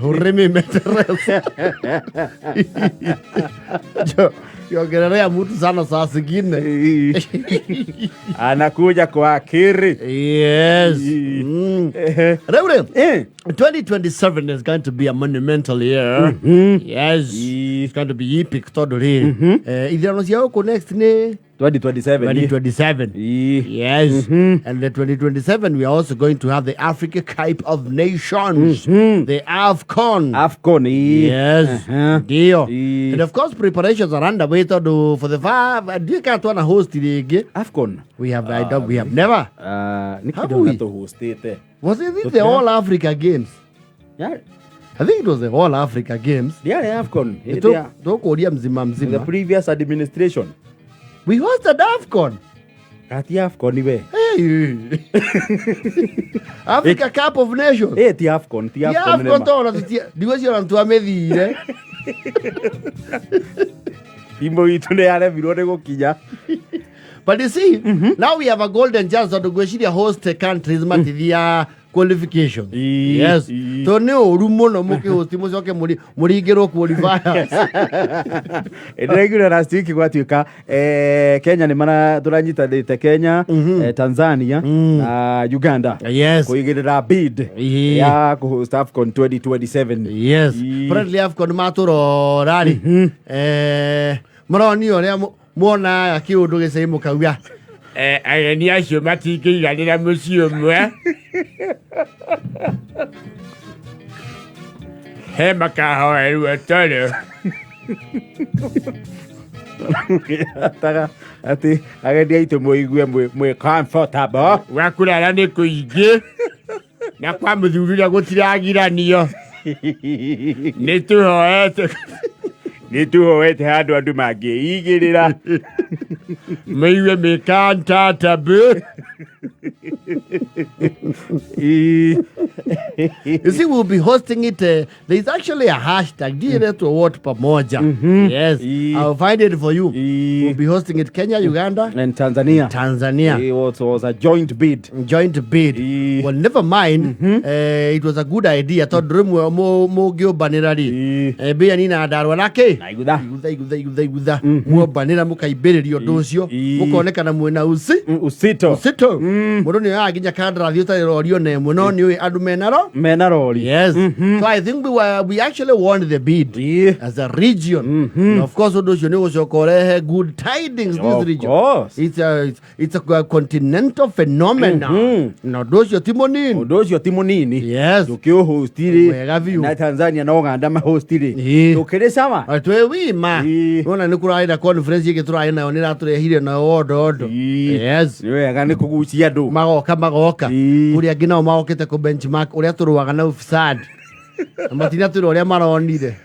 Urimi meteresa. Kiongelea mtu sana saa zingine. Anakuja kwa akiri. Yes. Reverend, 2027 is going to be a monumental year. Yes. It's going to be epic totally. Ithano cia huko next ni 2027. Yes. And the 2027 we are also going to have the Africa Cup of Nations. The AFCON. Yes. Deal. And of course preparations are underway for the do you can't want to host the AFCON? We have we have never. Was it the All Africa Games? Yeah. I think it was the All Africa Games. Yeah, AFCON. The previous administration. We hosted AFCON. Ati AFCON iwe. Hey. Africa Cup of Nations. Ti AFCON. AFCON to diwezi ora amethire. Timbo itu ne are virode gokinya. But you see, now we have a golden chance to go to host countries matithia qualification. Yes. To ne oru muno muke host mucoke muri igero qualifiers. Regular rastiki gwatuika Kenya ni mana turanyitadite Kenya, Tanzania na Uganda. Yes. Kuigirira bid ya ku host AFCON 2027. Yes. Friendly AFCON maturo rari. Moroni oria Mona akiundu gicei mukauga ayeni acio matingĩiganĩra mũciĩ ũmwe he makahoya rĩu tondũ ati agendi aitũ mũigue mwĩ comfortable wakurara nĩ kũingĩ na kwa mũthurĩra gũtiragiranio nĩ tũhoete Nituhoete handu andu mangiigirira meiwe mekantatabu. You see, we'll be hosting it. There's actually a hashtag, DNS pamoja. Yes, I'll find it for you. We'll be hosting it Kenya, Uganda, and Tanzania. It was a joint bid. Well, never mind. It was a good idea. I thought mo banirari. Be nina darwa nake. Igutha. Mo banira mukaibiririo nducio. Mukonekana mwena usito. Mundo ni aginya kadra thiota rorio ne muno ni andu menaro. Yes. So I think we actually won the bid as a region. Of course nducio ni ucokorehe good tidings this region. Course. It's a continental phenomenon. No nducio timonini. Yes. Tukio hostire na Tanzania na Uganda ma hostire. Tukire sama. Wima. Ona ni kuraida conference yake turaina nayo niraturehire na odo. Yes. Wega ni kugucia andu. Magoka. Uria ngina magokete ku benchmark uria turuaga na ufisad. Matina turu uria maronire.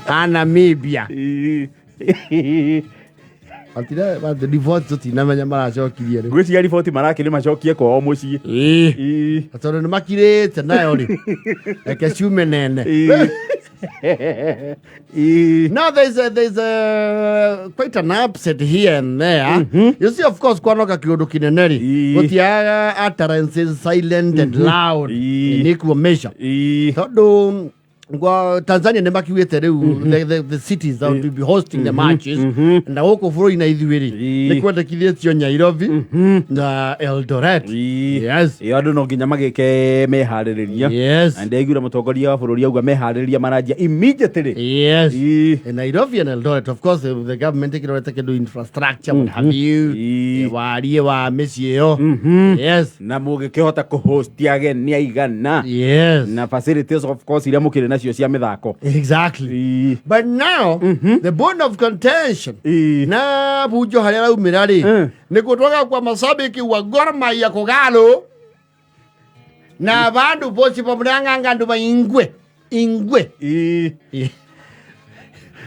Namibia. Atira ba the default tina menya maracokirie ri. Gwiciria report marakire macokie kwao mucii. Atoro ni makirite nayo ri. Eke ciume nene. Now there's a quite an upset here and there. You see, of course, kwanoka kiundu kineneri. Gutiaga utterances silent and loud in equal measure. Tondu Tanzania ne makiwete riu the cities that will be hosting the matches na huko furoi na ithuiri ni kwenda kithio Nairobi na Eldoret. Yes. Andu no nginya magike mehaririria. Yes. And aigura mutongoria wa bururi auga mehaririria marajia immediately. Yes. In Nairobi and Eldoret, of course, the government take do infrastructure what have you. Warie wa mĩciĩ ĩyo. Yes. Na mugikihota ku host again ni aigana. Yes. Na facilities of course iria mukire nacio cia mithako. Exactly. But now the bone of contention na bujo haria raumira ri ni gutwaga kwa mashabiki wa Gor Mahia kugalo na bandu bosi pamuranga ngandu ba ingwe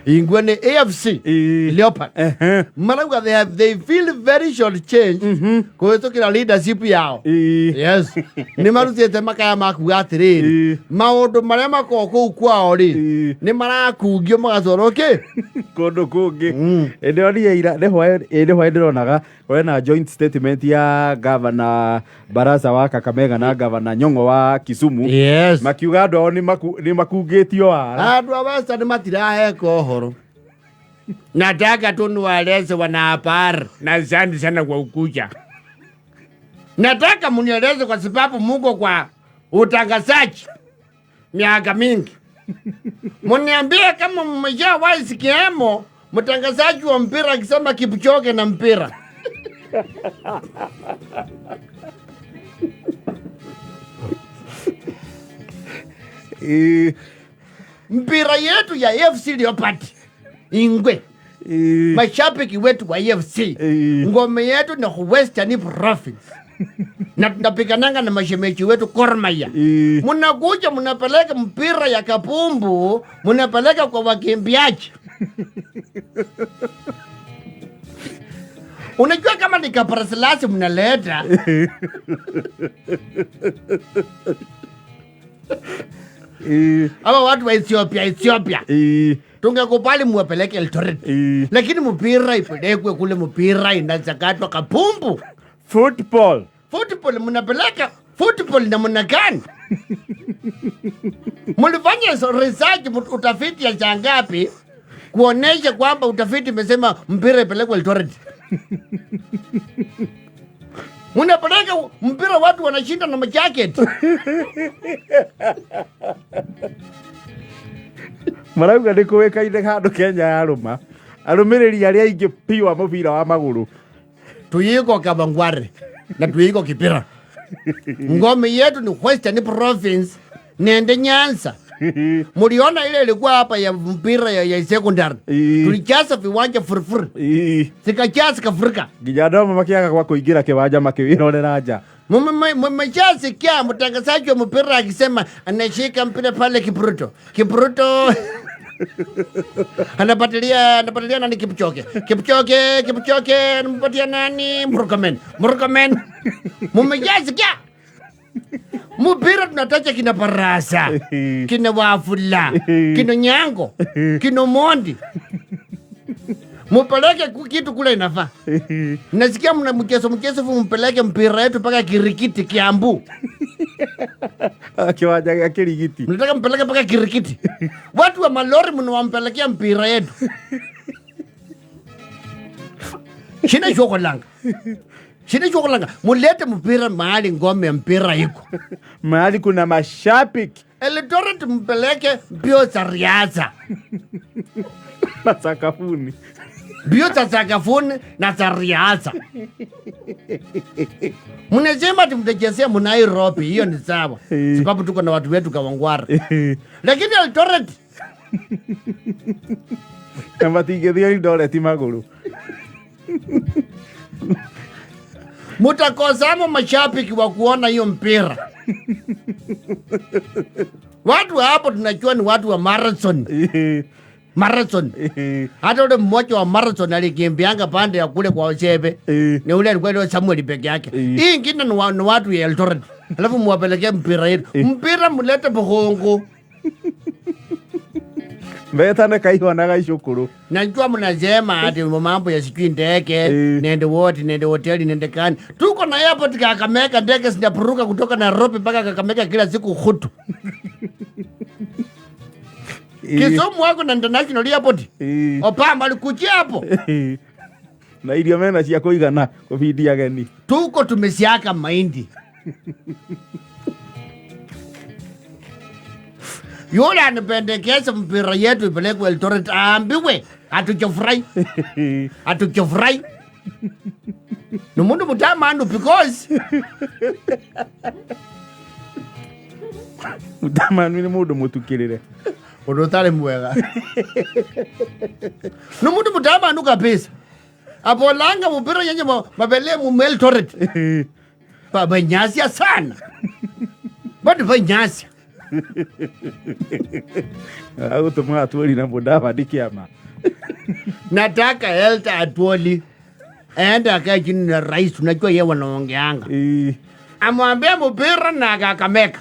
ingwene AFC Leopard marauga they feel very short change kuhĩtũkĩra leadership yao yes nĩ marutĩte makaya makuga atĩrĩrĩ maũndũ marĩa makoo kũu kwao rĩ nĩ marakungio magatwarwo kũndũ kũngĩ ndio nĩ ndĩronaga wena joint statement ya governor Barasa wa Kakamega na governor Nyong'o wa Kisumu makiuga andũ ao nĩ makungĩtio wara andũ a Western matiraheka ũhoro. Nataka tu niwaeleze wanahabari na asante sana kwa ukuja. Nataka munieleze kwa sababu muko kwa utangazaji miaka mingi. Muniambie kama mmeshawahi sikiamo mtangazaji wa mpira akisema Kipchoge na mpira. Mpira yetu ya AFC Leopard ingwe mashabiki wetu wa AFC ngome yetu ni Western Province na tunapigananga na mashemeji wetu Gor Mahia. Munakuja munapeleka mpira ya kapumbu munapeleka kwa wakimbiaji. Unajua kama ni Kaprasilasi mnaleta ama watu wa Ethiopia tungekubali muwapeleke Eldoret lakini mpira ipelekwe kule, mpira inazakatwa kapumbu. Football mnapeleka football na mnagani? Mulifanya research utafiti ya changapi kuonesha kwamba utafiti imesema mpira ipelekwe Eldoret? Munapeleka mpira watu wanashinda na majacket. Marauga nĩ kũĩkaine handũ Kenya ya rũma arũmĩrĩri arĩa aingĩ piũ wa mũbira wa magũrũ tuiko Kabangware na tuiko Kipira. Ngome yetu ni Western Province nende Nyanza. Muliona ile ilikuwa hapa ya mpira ya secondary. Tulijaza viwanja furfur. Sikajaza kafurika. Gijadoma makiaga kwa kuingira kiwanja makiwirorera nja. Mmejazi kia mtangazaji wa mpira akisema anashika mpira pale Kipruto. Anapatilia nani Kipchoge. Anampatia nani Murkomen. Mmejazi kia. Mpira tunatacha kina Barasa, kina Wafula, kina Nyango, kina Mondi. Mpeleke kitu kule inafaa. Nasikia mna mchezo mpeleke mpira yetu paka Kirikiti Kiambu. Kiwanja Kirikiti. Mnataka mpeleke paka Kirikiti. Watu wa malori mnawampelekea mpira yetu. Shina chokolanga. Mulete mpira mahali ngome ya mpira iko. Mahali kuna mashabiki. Eldoret mpeleke bio za riadha. Na sakafuni. Bio za sakafuni na za riadha. Mnasema tumtejezea Nairobi, hiyo ni sawa. Sababu tuko na watu wetu Kawangware. Lakini Eldoret kama tingethia Eldoret maguru. Mutakosamo mashabiki wa kuona hiyo mpira. Watu hapo tunajua ni watu wa marathon. Hata ule mmoja wa marathon alikimbianga pande ya kule kwa Ochebe. Ni ule alikuwa Samuel peke yake. Hii ingine ni watu ya Eldoret. Alafu muwapelekea mpira yetu. Mpira mulete Buhongo. Mbetana kaiwa na gaishukuru. Najua mnasema ati mambo ya sijui ndege, nende hoteli, nende kani. Tuko na airport Kakamega, ndege zinapuruka kutoka Nairobi mpaka Kakamega kila siku hutu. Kisumu wako na international airport. Opamba alikuja hapo. Na irio mena cia kuigana kufidi ageni. Tuko tumesiaka mahindi. Yule anapendekeza mpira yetu ipelekwe Eldoret aambiwe hatujafurahi. Ni mundu mutamandu because mutamandu ni mundu mutukirire. Udotale mwega. Ni mundu mutamandu kabisa. Apo langa mpira yenye mabele mu Eldoret. Baba nyasi sana. Bado banyasi. Au tumwa Atuoli na Mudava dikiama. Nataka Elta Atuoli aenda akae chini na rais, unajua yeye wanaongeanga. Amwambia mpira na Kakamega.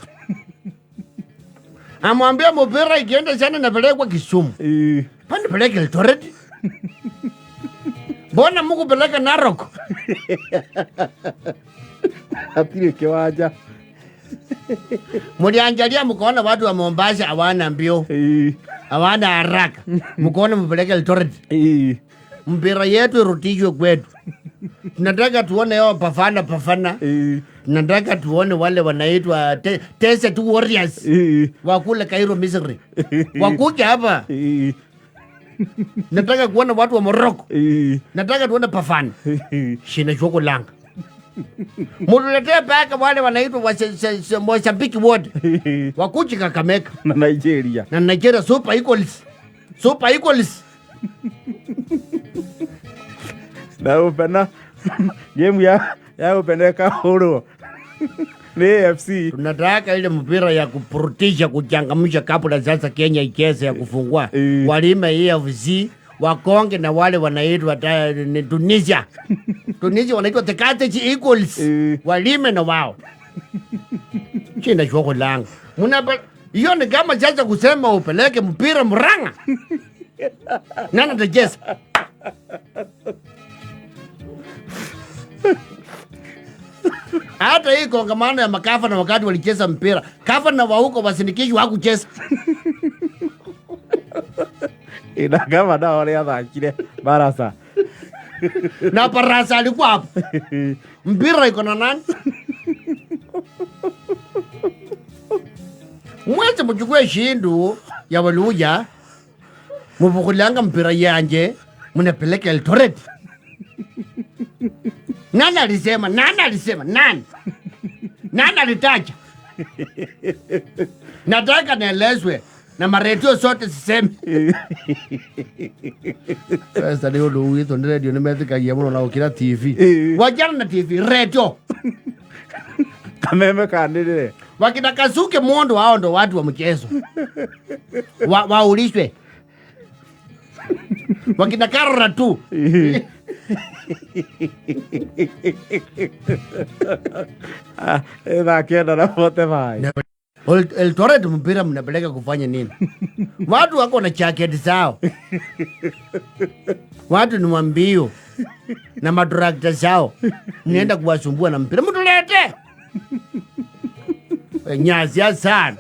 Amwambia mpira ikienda sana napelekwa Kisumu. Pani peleke Eldoret. Mbona mkupeleka Narok? Atire kiwanja. Muliangalia mkaona watu wa Mombasa hawana mbio. Hawana haraka. Mkaona mpeleke Eldoret. Mpira yetu irudishwe kwetu. Tunataka tuone yao pafana. Tunataka tuone wale wanaitwa Desert Warriors. Wakule Cairo Misri. Wakuja hapa. Nataka kuona watu wa Morocco. Nataka tuone pafana. Shina choko langa. Mululetee paka wale wanaitwa Mozambique wote. Wakuja Kakamega na Nigeria. Na Nigeria Super Eagles. Na upena game ya upeleka huru. Ni AFC. Tunataka ile mpira ya kuprotisha kuchangamsha kabla sasa Kenya icheze ya kufungua. Walime AFC wakonge na wale wanaitwa Tunisia. Tunisia wanaitwa the Carthage Eagles. Walime na wao. China choko langu. Hiyo ni kama sasa kusema upeleke mpira Murang'a. Nani atacheza? Hata hii kongamano ya makafa na wakati walicheza mpira, kafa na wahuko wasindikishwa hakucheza. Ina kama na wale athakire Barasa. Na Barasa alikuwa hapo. Mpira iko na nani? Mweze mchukue shindu ya Waluya, mubukulanga mpira yanje, munapeleka Eldoret. Nani alisema? Nani alitaja? Nataka nielezwe na maredio sote siseme. Sasa leo Luito ni radio nimethika yemo na ukira TV. Wajana na TV radio. Kameme kanile. Wakina Kazuke Mondo hao ndo watu wa mchezo. Waulishwe. Wakina Karora tu. Eda kienda na pote vai. Eldoret mpira mnapeleka kufanya nini? Watu wako na jacket zao. Watu ni mwambio na matrakta zao. Mnaenda kuwasumbua na mpira. Mtulete. Nyazia sana.